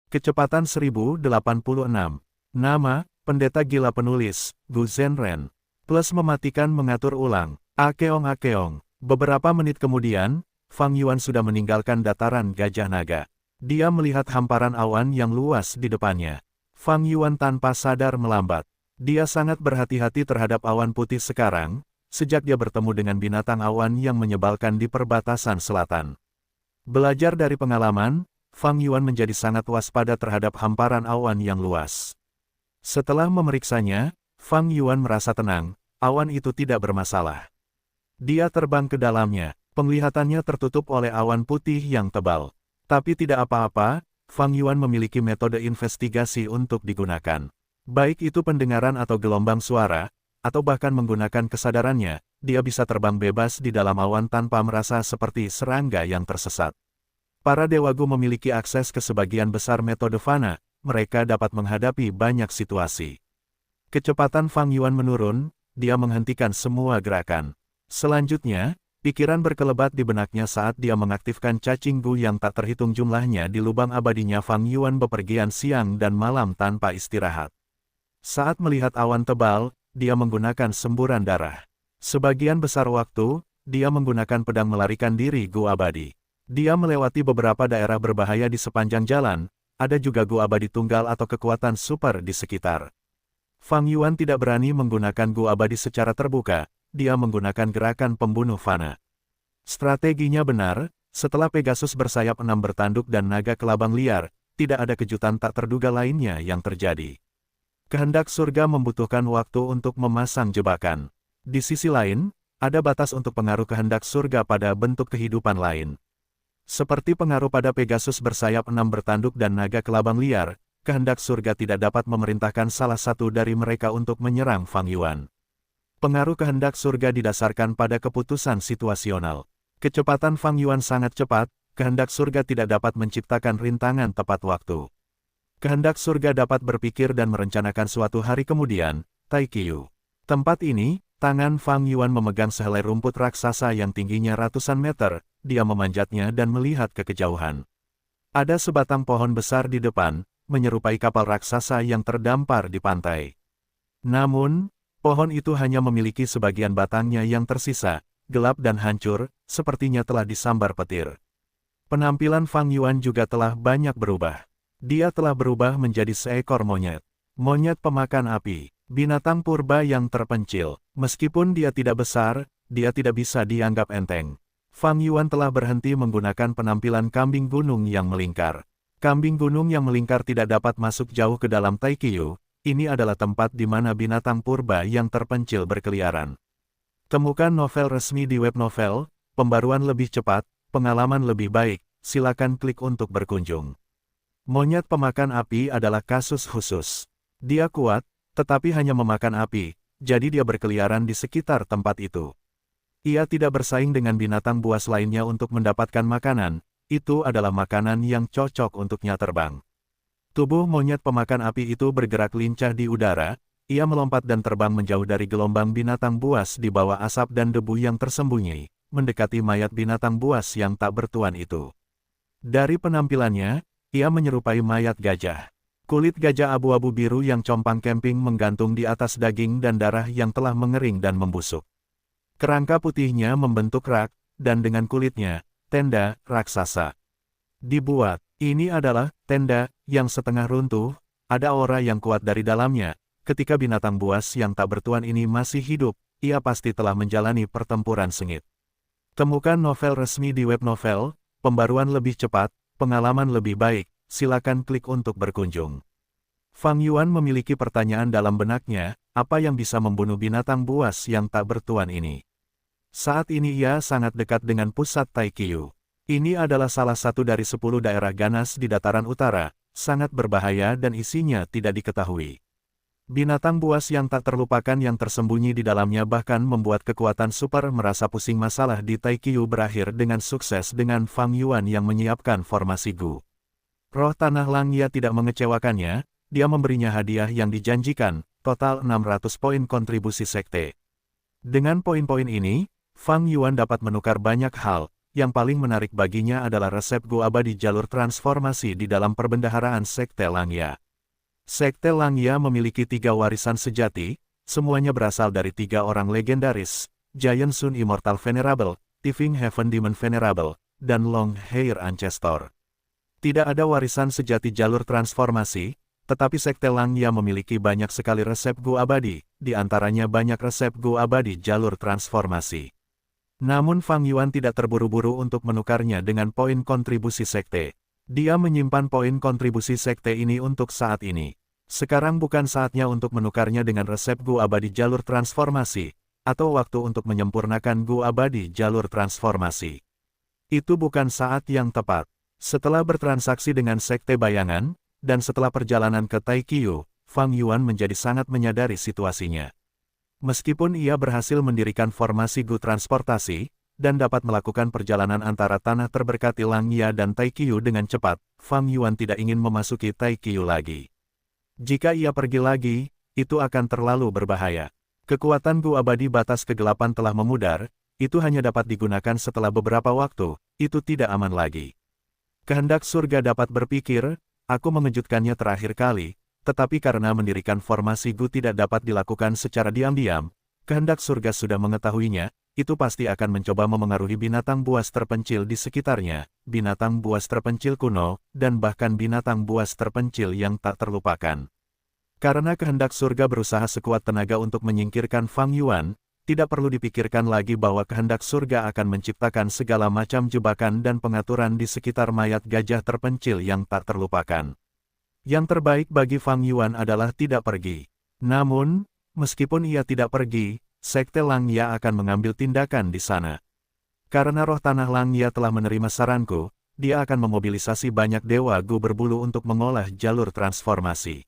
Kecepatan 1086. Nama, Pendeta Gila Penulis, Gu Zhenren. Plus mematikan mengatur ulang. Akeong. Beberapa menit kemudian, Fang Yuan sudah meninggalkan dataran Gajah Naga. Dia melihat hamparan awan yang luas di depannya. Fang Yuan tanpa sadar melambat. Dia sangat berhati-hati terhadap awan putih sekarang, sejak dia bertemu dengan binatang awan yang menyebalkan di perbatasan selatan. Belajar dari pengalaman, Fang Yuan menjadi sangat waspada terhadap hamparan awan yang luas. Setelah memeriksanya, Fang Yuan merasa tenang, awan itu tidak bermasalah. Dia terbang ke dalamnya, penglihatannya tertutup oleh awan putih yang tebal. Tapi tidak apa-apa, Fang Yuan memiliki metode investigasi untuk digunakan. Baik itu pendengaran atau gelombang suara, atau bahkan menggunakan kesadarannya, dia bisa terbang bebas di dalam awan tanpa merasa seperti serangga yang tersesat. Para dewagu memiliki akses ke sebagian besar metode fana, mereka dapat menghadapi banyak situasi. Kecepatan Fang Yuan menurun, dia menghentikan semua gerakan. Selanjutnya, pikiran berkelebat di benaknya saat dia mengaktifkan cacing gu yang tak terhitung jumlahnya di lubang abadinya. Fang Yuan bepergian siang dan malam tanpa istirahat. Saat melihat awan tebal, dia menggunakan semburan darah. Sebagian besar waktu, dia menggunakan pedang melarikan diri gu abadi. Dia melewati beberapa daerah berbahaya di sepanjang jalan, ada juga gu abadi tunggal atau kekuatan super di sekitar. Fang Yuan tidak berani menggunakan gu abadi secara terbuka, dia menggunakan gerakan pembunuh fana. Strateginya benar, setelah Pegasus bersayap 6 bertanduk dan naga kelabang liar, tidak ada kejutan tak terduga lainnya yang terjadi. Kehendak surga membutuhkan waktu untuk memasang jebakan. Di sisi lain, ada batas untuk pengaruh kehendak surga pada bentuk kehidupan lain. Seperti pengaruh pada Pegasus bersayap 6 bertanduk dan naga kelabang liar, kehendak surga tidak dapat memerintahkan salah satu dari mereka untuk menyerang Fang Yuan. Pengaruh kehendak surga didasarkan pada keputusan situasional. Kecepatan Fang Yuan sangat cepat, kehendak surga tidak dapat menciptakan rintangan tepat waktu. Kehendak surga dapat berpikir dan merencanakan suatu hari kemudian. Taikiu. Tempat ini, tangan Fang Yuan memegang sehelai rumput raksasa yang tingginya ratusan meter, dia memanjatnya dan melihat ke kejauhan. Ada sebatang pohon besar di depan, menyerupai kapal raksasa yang terdampar di pantai. Namun, pohon itu hanya memiliki sebagian batangnya yang tersisa, gelap dan hancur, sepertinya telah disambar petir. Penampilan Fang Yuan juga telah banyak berubah. Dia telah berubah menjadi seekor monyet. Monyet pemakan api, binatang purba yang terpencil. Meskipun dia tidak besar, dia tidak bisa dianggap enteng. Fang Yuan telah berhenti menggunakan penampilan kambing gunung yang melingkar. Kambing gunung yang melingkar tidak dapat masuk jauh ke dalam Taikiu. Ini adalah tempat di mana binatang purba yang terpencil berkeliaran. Temukan novel resmi di web novel, pembaruan lebih cepat, pengalaman lebih baik, silakan klik untuk berkunjung. Monyet pemakan api adalah kasus khusus. Dia kuat, tetapi hanya memakan api, jadi dia berkeliaran di sekitar tempat itu. Ia tidak bersaing dengan binatang buas lainnya untuk mendapatkan makanan, itu adalah makanan yang cocok untuknya terbang. Tubuh monyet pemakan api itu bergerak lincah di udara, ia melompat dan terbang menjauh dari gelombang binatang buas di bawah asap dan debu yang tersembunyi, mendekati mayat binatang buas yang tak bertuan itu. Dari penampilannya, ia menyerupai mayat gajah. Kulit gajah abu-abu biru yang compang camping menggantung di atas daging dan darah yang telah mengering dan membusuk. Kerangka putihnya membentuk rak, dan dengan kulitnya, tenda raksasa. Dibuat. Ini adalah tenda yang setengah runtuh, ada aura yang kuat dari dalamnya. Ketika binatang buas yang tak bertuan ini masih hidup, ia pasti telah menjalani pertempuran sengit. Temukan novel resmi di web novel, pembaruan lebih cepat, pengalaman lebih baik, silakan klik untuk berkunjung. Fang Yuan memiliki pertanyaan dalam benaknya, apa yang bisa membunuh binatang buas yang tak bertuan ini? Saat ini ia sangat dekat dengan pusat Taikiu. Ini adalah salah satu dari 10 daerah ganas di dataran utara, sangat berbahaya dan isinya tidak diketahui. Binatang buas yang tak terlupakan yang tersembunyi di dalamnya bahkan membuat kekuatan super merasa pusing. Masalah di Taikiu berakhir dengan sukses dengan Fang Yuan yang menyiapkan formasi Gu. Roh Tanah Langya tidak mengecewakannya, dia memberinya hadiah yang dijanjikan, total 600 poin kontribusi sekte. Dengan poin-poin ini, Fang Yuan dapat menukar banyak hal, yang paling menarik baginya adalah resep Gu abadi jalur transformasi di dalam perbendaharaan Sekte Langya. Sekte Langya memiliki 3 warisan sejati, semuanya berasal dari 3 orang legendaris, Giant Sun Immortal Venerable, Tifing Heaven Demon Venerable, dan Long Hair Ancestor. Tidak ada warisan sejati jalur transformasi, tetapi Sekte Langya memiliki banyak sekali resep Gu abadi, di antaranya banyak resep Gu abadi jalur transformasi. Namun Fang Yuan tidak terburu-buru untuk menukarnya dengan poin kontribusi sekte. Dia menyimpan poin kontribusi sekte ini untuk saat ini. Sekarang bukan saatnya untuk menukarnya dengan resep Gu abadi jalur transformasi, atau waktu untuk menyempurnakan Gu abadi jalur transformasi. Itu bukan saat yang tepat. Setelah bertransaksi dengan sekte bayangan, dan setelah perjalanan ke Taiqiu, Fang Yuan menjadi sangat menyadari situasinya. Meskipun ia berhasil mendirikan formasi Gu transportasi, dan dapat melakukan perjalanan antara tanah terberkati Langya dan Taiqiu dengan cepat, Fang Yuan tidak ingin memasuki Taiqiu lagi. Jika ia pergi lagi, itu akan terlalu berbahaya. Kekuatan Gu abadi batas kegelapan telah memudar, itu hanya dapat digunakan setelah beberapa waktu, itu tidak aman lagi. Kehendak surga dapat berpikir, aku mengejutkannya terakhir kali, tetapi karena mendirikan formasi Gu tidak dapat dilakukan secara diam-diam, kehendak surga sudah mengetahuinya, itu pasti akan mencoba memengaruhi binatang buas terpencil di sekitarnya, binatang buas terpencil kuno, dan bahkan binatang buas terpencil yang tak terlupakan. Karena kehendak surga berusaha sekuat tenaga untuk menyingkirkan Fang Yuan, tidak perlu dipikirkan lagi bahwa kehendak surga akan menciptakan segala macam jebakan dan pengaturan di sekitar mayat gajah terpencil yang tak terlupakan. Yang terbaik bagi Fang Yuan adalah tidak pergi. Namun, meskipun ia tidak pergi, Sekte Langya akan mengambil tindakan di sana. Karena roh tanah Langya telah menerima saranku, dia akan memobilisasi banyak dewa Gu berbulu untuk mengolah jalur transformasi.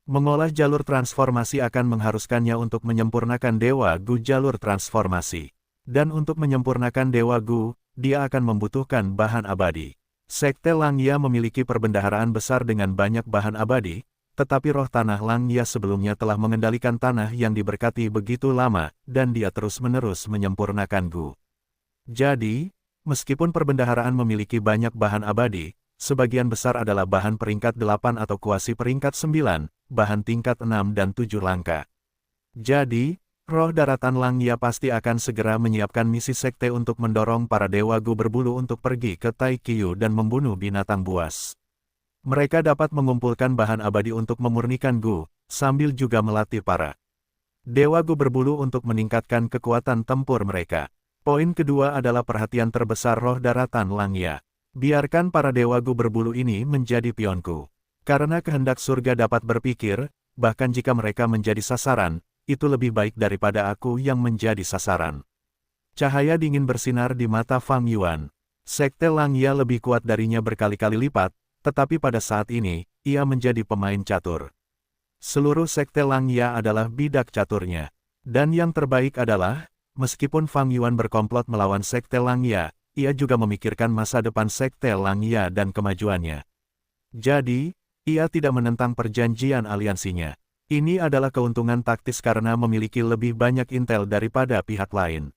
Mengolah jalur transformasi akan mengharuskannya untuk menyempurnakan dewa Gu jalur transformasi. Dan untuk menyempurnakan dewa Gu, dia akan membutuhkan bahan abadi. Sekte Langya memiliki perbendaharaan besar dengan banyak bahan abadi, tetapi roh tanah Langya sebelumnya telah mengendalikan tanah yang diberkati begitu lama, dan dia terus-menerus menyempurnakan Gu. Jadi, meskipun perbendaharaan memiliki banyak bahan abadi, sebagian besar adalah bahan peringkat 8 atau kuasi peringkat 9, bahan tingkat 6 dan 7 langka. Jadi, roh daratan Langya pasti akan segera menyiapkan misi sekte untuk mendorong para dewa Gu berbulu untuk pergi ke Taiqiu dan membunuh binatang buas. Mereka dapat mengumpulkan bahan abadi untuk memurnikan Gu, sambil juga melatih para dewa Gu berbulu untuk meningkatkan kekuatan tempur mereka. Poin kedua adalah perhatian terbesar roh daratan Langya. Biarkan para dewa Gu berbulu ini menjadi pionku. Karena kehendak surga dapat berpikir, bahkan jika mereka menjadi sasaran, itu lebih baik daripada aku yang menjadi sasaran. Cahaya dingin bersinar di mata Fang Yuan. Sekte Langya lebih kuat darinya berkali-kali lipat, tetapi pada saat ini, ia menjadi pemain catur. Seluruh Sekte Langya adalah bidak caturnya. Dan yang terbaik adalah, meskipun Fang Yuan berkomplot melawan Sekte Langya, ia juga memikirkan masa depan Sekte Langya dan kemajuannya. Jadi, ia tidak menentang perjanjian aliansinya. Ini adalah keuntungan taktis karena memiliki lebih banyak intel daripada pihak lain.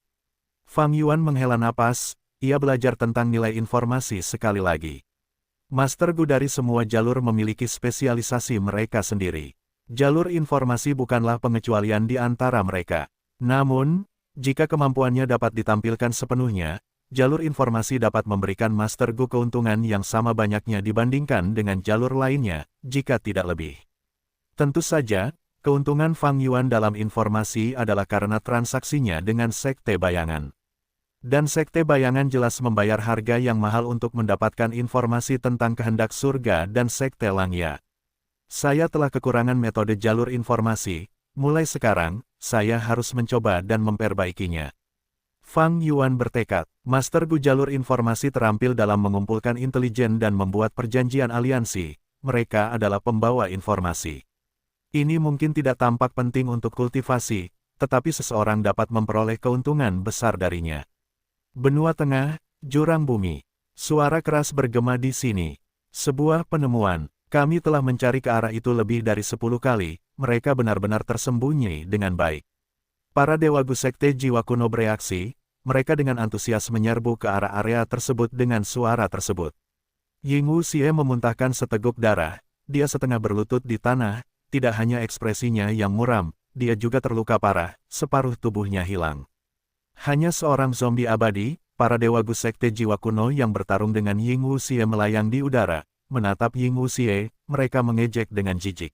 Fang Yuan menghela napas, ia belajar tentang nilai informasi sekali lagi. Master Gu dari semua jalur memiliki spesialisasi mereka sendiri. Jalur informasi bukanlah pengecualian di antara mereka. Namun, jika kemampuannya dapat ditampilkan sepenuhnya, jalur informasi dapat memberikan Master Gu keuntungan yang sama banyaknya dibandingkan dengan jalur lainnya, jika tidak lebih. Tentu saja, keuntungan Fang Yuan dalam informasi adalah karena transaksinya dengan Sekte Bayangan. Dan Sekte Bayangan jelas membayar harga yang mahal untuk mendapatkan informasi tentang kehendak surga dan Sekte Langya. Saya telah kekurangan metode jalur informasi, mulai sekarang, saya harus mencoba dan memperbaikinya. Fang Yuan bertekad, Master Gu jalur informasi terampil dalam mengumpulkan intelijen dan membuat perjanjian aliansi, mereka adalah pembawa informasi. Ini mungkin tidak tampak penting untuk kultivasi, tetapi seseorang dapat memperoleh keuntungan besar darinya. Benua Tengah, Jurang Bumi. Suara keras bergema di sini. Sebuah penemuan. Kami telah mencari ke arah itu lebih dari 10 kali, mereka benar-benar tersembunyi dengan baik. Para Dewa Gu Sekte Jiwa Kuno bereaksi, mereka dengan antusias menyerbu ke arah area tersebut dengan suara tersebut. Ying Wuxie memuntahkan seteguk darah, dia setengah berlutut di tanah, tidak hanya ekspresinya yang muram, dia juga terluka parah, separuh tubuhnya hilang. Hanya seorang zombie abadi, para dewa Gu Sekte Jiwa Kuno yang bertarung dengan Ying Wuxie melayang di udara, menatap Ying Wuxie, mereka mengejek dengan jijik.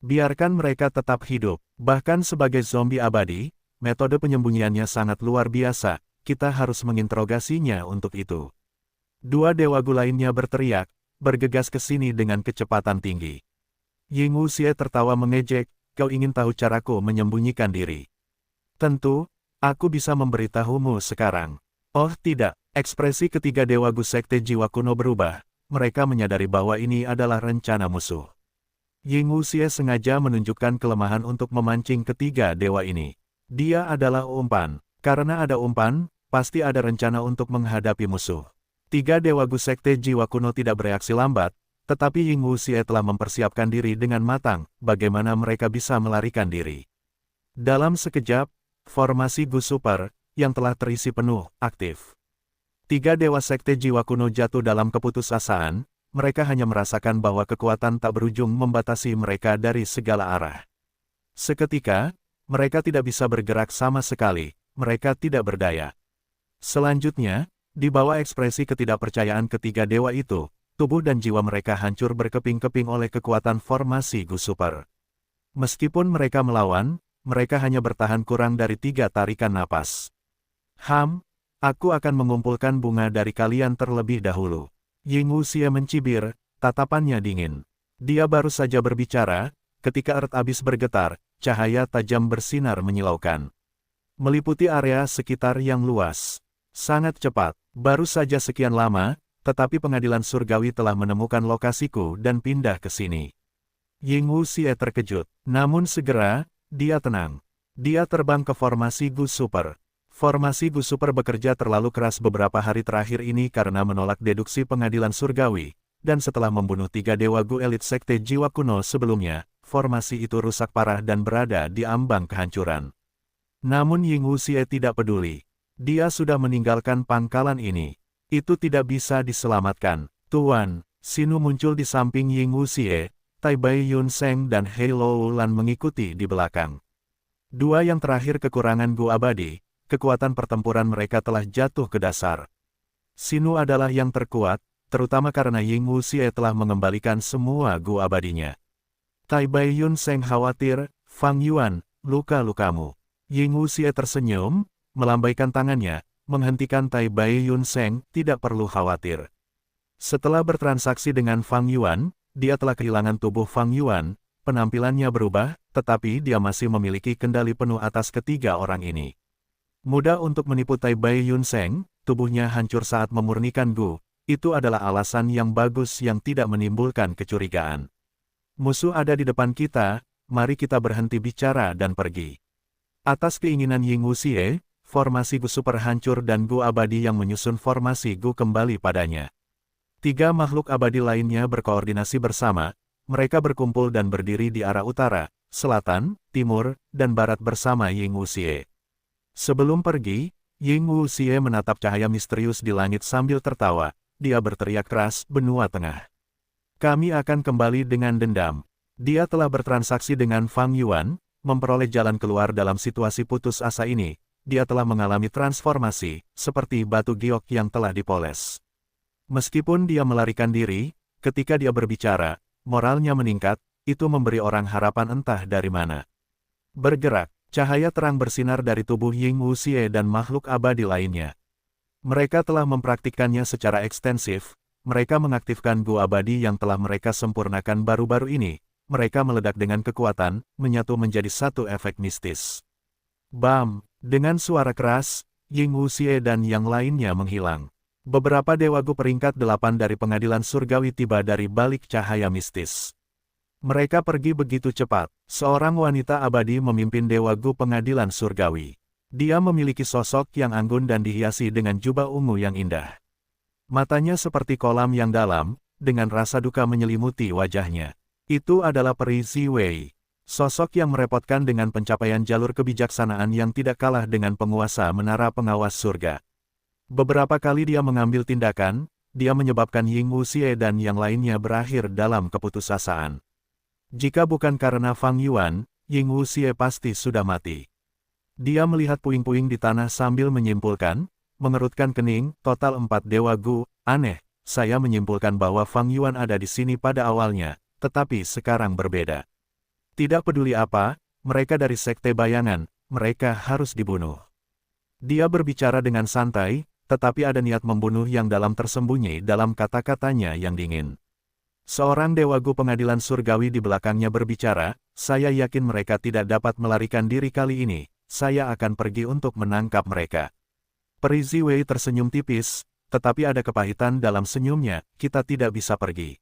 Biarkan mereka tetap hidup, bahkan sebagai zombie abadi, metode penyembunyiannya sangat luar biasa, kita harus menginterogasinya untuk itu. Dua dewa Gu lainnya berteriak, bergegas ke sini dengan kecepatan tinggi. Ying Wuxie tertawa mengejek, kau ingin tahu caraku menyembunyikan diri? Tentu, aku bisa memberitahumu sekarang. Oh tidak, ekspresi ketiga dewa Gu Sekte Jiwa Kuno berubah, mereka menyadari bahwa ini adalah rencana musuh. Ying Wuxie sengaja menunjukkan kelemahan untuk memancing ketiga dewa ini. Dia adalah umpan, karena ada umpan, pasti ada rencana untuk menghadapi musuh. Tiga dewa Gu Sekte Jiwa Kuno tidak bereaksi lambat, tetapi Ying Wuxie telah mempersiapkan diri dengan matang, bagaimana mereka bisa melarikan diri. Dalam sekejap, formasi Gu Super, yang telah terisi penuh, aktif. Tiga dewa Sekte Jiwa Kuno jatuh dalam keputusasaan, mereka hanya merasakan bahwa kekuatan tak berujung membatasi mereka dari segala arah. Seketika, mereka tidak bisa bergerak sama sekali, mereka tidak berdaya. Selanjutnya, di bawah ekspresi ketidakpercayaan ketiga dewa itu, tubuh dan jiwa mereka hancur berkeping-keping oleh kekuatan formasi Gu Super. Meskipun mereka melawan, mereka hanya bertahan kurang dari 3 tarikan napas. Aku akan mengumpulkan bunga dari kalian terlebih dahulu. Ying Wuxie mencibir, tatapannya dingin. Dia baru saja berbicara, ketika earth abyss bergetar, cahaya tajam bersinar menyilaukan. Meliputi area sekitar yang luas. Sangat cepat, baru saja sekian lama, tetapi pengadilan surgawi telah menemukan lokasiku dan pindah ke sini. Ying Wuxie terkejut, namun segera, dia tenang. Dia terbang ke formasi Gu Super. Formasi Gu Super bekerja terlalu keras beberapa hari terakhir ini karena menolak deduksi pengadilan surgawi, dan setelah membunuh 3 dewa Gu elit Sekte Jiwa Kuno sebelumnya, formasi itu rusak parah dan berada di ambang kehancuran. Namun Ying Wuxie tidak peduli. Dia sudah meninggalkan pangkalan ini. Itu tidak bisa diselamatkan. Tuan, Sinu muncul di samping Ying Wuxie, Tai Bai Yun Seng dan Hei Lo Lan mengikuti di belakang. Dua yang terakhir kekurangan Gu abadi, kekuatan pertempuran mereka telah jatuh ke dasar. Sinu adalah yang terkuat, terutama karena Ying Wuxie telah mengembalikan semua Gu abadinya. Tai Bai Yun Seng khawatir, Fang Yuan, luka-lukamu. Ying Wuxie tersenyum, melambaikan tangannya, menghentikan Tai Bai Yun Seng, tidak perlu khawatir. Setelah bertransaksi dengan Fang Yuan, dia telah kehilangan tubuh Fang Yuan, penampilannya berubah, tetapi dia masih memiliki kendali penuh atas ketiga orang ini. Mudah untuk menipu Tai Bai Yun Seng, tubuhnya hancur saat memurnikan Gu, itu adalah alasan yang bagus yang tidak menimbulkan kecurigaan. Musuh ada di depan kita, mari kita berhenti bicara dan pergi. Atas keinginan Ying Wuxie, formasi Gu Super hancur dan Gu abadi yang menyusun formasi Gu kembali padanya. 3 makhluk abadi lainnya berkoordinasi bersama, mereka berkumpul dan berdiri di arah utara, selatan, timur, dan barat bersama Ying Wuxie. Sebelum pergi, Ying Wuxie menatap cahaya misterius di langit sambil tertawa, dia berteriak keras, benua tengah. Kami akan kembali dengan dendam. Dia telah bertransaksi dengan Fang Yuan, memperoleh jalan keluar dalam situasi putus asa ini. Dia telah mengalami transformasi, seperti batu giok yang telah dipoles. Meskipun dia melarikan diri, ketika dia berbicara, moralnya meningkat, itu memberi orang harapan entah dari mana. Bergerak, cahaya terang bersinar dari tubuh Ying Wuxie dan makhluk abadi lainnya. Mereka telah mempraktikkannya secara ekstensif, mereka mengaktifkan Gu abadi yang telah mereka sempurnakan baru-baru ini, mereka meledak dengan kekuatan, menyatu menjadi satu efek mistis. Bam! Dengan suara keras, Ying Wuxie dan yang lainnya menghilang. Beberapa dewa Gu peringkat 8 dari pengadilan surgawi tiba dari balik cahaya mistis. Mereka pergi begitu cepat. Seorang wanita abadi memimpin dewa Gu pengadilan surgawi. Dia memiliki sosok yang anggun dan dihiasi dengan jubah ungu yang indah. Matanya seperti kolam yang dalam, dengan rasa duka menyelimuti wajahnya. Itu adalah Peri Ziwei. Sosok yang merepotkan dengan pencapaian jalur kebijaksanaan yang tidak kalah dengan penguasa menara pengawas surga. Beberapa kali dia mengambil tindakan, dia menyebabkan Ying Wuxie dan yang lainnya berakhir dalam keputusasaan. Jika bukan karena Fang Yuan, Ying Wuxie pasti sudah mati. Dia melihat puing-puing di tanah sambil menyimpulkan, mengerutkan kening, total 4 Dewa Gu, aneh, saya menyimpulkan bahwa Fang Yuan ada di sini pada awalnya, tetapi sekarang berbeda. Tidak peduli apa, mereka dari Sekte Bayangan, mereka harus dibunuh. Dia berbicara dengan santai, tetapi ada niat membunuh yang dalam tersembunyi dalam kata-katanya yang dingin. Seorang Dewa Gu pengadilan surgawi di belakangnya berbicara, saya yakin mereka tidak dapat melarikan diri kali ini, saya akan pergi untuk menangkap mereka. Peri Ziwei tersenyum tipis, tetapi ada kepahitan dalam senyumnya, kita tidak bisa pergi.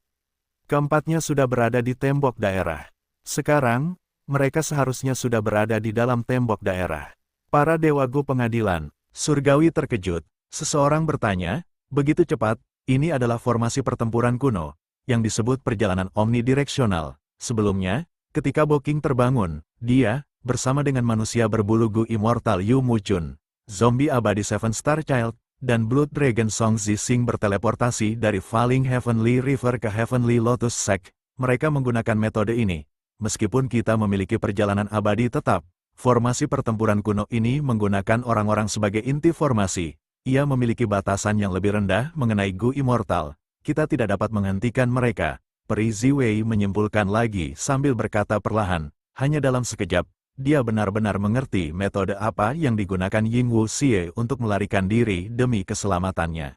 Keempatnya sudah berada di tembok daerah. Sekarang, mereka seharusnya sudah berada di dalam tembok daerah. Para Dewa Gu pengadilan, surgawi terkejut. Seseorang bertanya, begitu cepat, ini adalah formasi pertempuran kuno, yang disebut perjalanan omnidireksional. Sebelumnya, ketika Boking terbangun, dia, bersama dengan manusia berbulu Gu Immortal Yu Muchun, zombie abadi Seven Star Child, dan Blood Dragon Song Zixing berteleportasi dari Falling Heavenly River ke Heavenly Lotus Sect. Mereka menggunakan metode ini. Meskipun kita memiliki perjalanan abadi tetap, formasi pertempuran kuno ini menggunakan orang-orang sebagai inti formasi. Ia memiliki batasan yang lebih rendah mengenai Gu Immortal. Kita tidak dapat menghentikan mereka. Peri Ziwei menyimpulkan lagi sambil berkata perlahan. Hanya dalam sekejap, dia benar-benar mengerti metode apa yang digunakan Ying Wuxie untuk melarikan diri demi keselamatannya.